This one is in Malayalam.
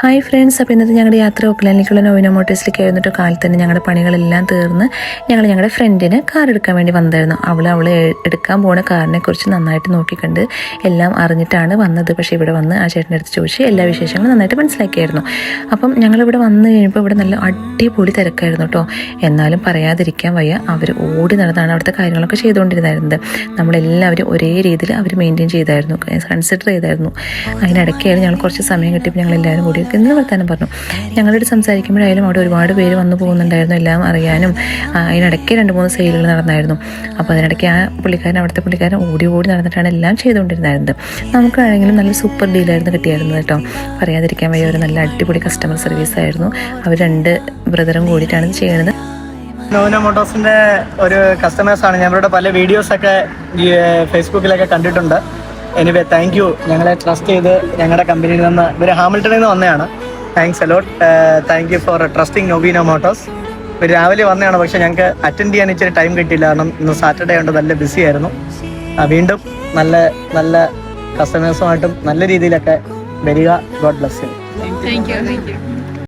ഹായ് ഫ്രണ്ട്സ്, അപ്പോൾ ഇന്നത്തെ ഞങ്ങളുടെ യാത്ര ഓക്ലാൻഡിലേക്കുള്ള നോവിനോ മോട്ടോഴ്സിലേക്ക് ആയിരുന്നിട്ട് കാലത്ത് തന്നെ ഞങ്ങളുടെ പണികളെല്ലാം തീർന്ന് ഞങ്ങളുടെ ഫ്രണ്ടിന് കാർ എടുക്കാൻ വേണ്ടി വന്നായിരുന്നു. അവൾ എടുക്കാൻ പോകുന്ന കാറിനെ കുറിച്ച് നന്നായിട്ട് നോക്കിക്കണ്ട് എല്ലാം അറിഞ്ഞിട്ടാണ് വന്നത്. പക്ഷേ ഇവിടെ വന്ന് ആ ചേട്ടൻ്റെ അടുത്ത് ചോദിച്ച് എല്ലാ വിശേഷങ്ങളും നന്നായിട്ട് മനസ്സിലാക്കിയായിരുന്നു. അപ്പം ഞങ്ങളിവിടെ വന്ന് കഴിയുമ്പോൾ ഇവിടെ നല്ല അടിപൊളി തിരക്കായിരുന്നു കേട്ടോ. എന്നാലും പറയാതിരിക്കാൻ വയ്യ, അവർ ഓടി നടന്നാണ് അവിടുത്തെ കാര്യങ്ങളൊക്കെ ചെയ്തുകൊണ്ടിരുന്നത്. നമ്മളെല്ലാവരും ഒരേ രീതിയിൽ അവർ മെയിൻറ്റെയിൻ ചെയ്തായിരുന്നു, കൺസിഡർ ചെയ്തായിരുന്നു. അതിനിടയ്ക്കായിരുന്നു ഞങ്ങൾ കുറച്ച് സമയം കിട്ടിയപ്പോൾ ഞങ്ങളെല്ലാവരും കൂടി എന്ന് വർത്താനം പറഞ്ഞു. ഞങ്ങളോട് സംസാരിക്കുമ്പോഴായാലും അവിടെ ഒരുപാട് പേര് വന്നു പോകുന്നുണ്ടായിരുന്നു, എല്ലാം അറിയാനും. അതിനിടയ്ക്ക് 2-3 സെയിലുകൾ നടന്നായിരുന്നു. അപ്പോൾ അതിനിടയ്ക്ക് അവിടുത്തെ പുള്ളിക്കാരൻ ഓടി നടന്നിട്ടാണ് എല്ലാം ചെയ്തുകൊണ്ടിരുന്നത്. നമുക്കാണെങ്കിലും നല്ല സൂപ്പർ ഡീലായിരുന്നു കിട്ടിയായിരുന്നത് കേട്ടോ. പറയാതിരിക്കാൻ വയ്യ, ഒരു നല്ല അടിപൊളി കസ്റ്റമർ സർവീസ് ആയിരുന്നു. അവർ 2 ബ്രദറും കൂടിയിട്ടാണ് ഇത് ചെയ്യുന്നത്. നോവിനോ മോട്ടോഴ്സിൻ്റെ ഒരു കസ്റ്റമേഴ്സാണ്. ഞങ്ങളുടെ പല വീഡിയോസൊക്കെ ഫേസ്ബുക്കിലൊക്കെ കണ്ടിട്ടുണ്ട്. എനിവേ താങ്ക് യു, ഞങ്ങളെ ട്രസ്റ്റ് ചെയ്ത് ഞങ്ങളുടെ കമ്പനിയിൽ നിന്ന്, ഇവർ ഹാമിൽട്ടണിൽ നിന്ന് വന്നതാണ്. Thanks a lot, thank you for trusting Novino Motors. ഇവർ രാവിലെ വന്നതാണ്, പക്ഷേ ഞങ്ങൾക്ക് അറ്റൻഡ് ചെയ്യാൻ ഇച്ചിരി ടൈം കിട്ടിയില്ല, കാരണം ഇന്ന് സാറ്റർഡേ ഉണ്ട്, നല്ല ബിസി ആയിരുന്നു. വീണ്ടും നല്ല നല്ല കസ്റ്റമേഴ്സുമായിട്ടും നല്ല രീതിയിലൊക്കെ വരിക. God bless you. Thank you.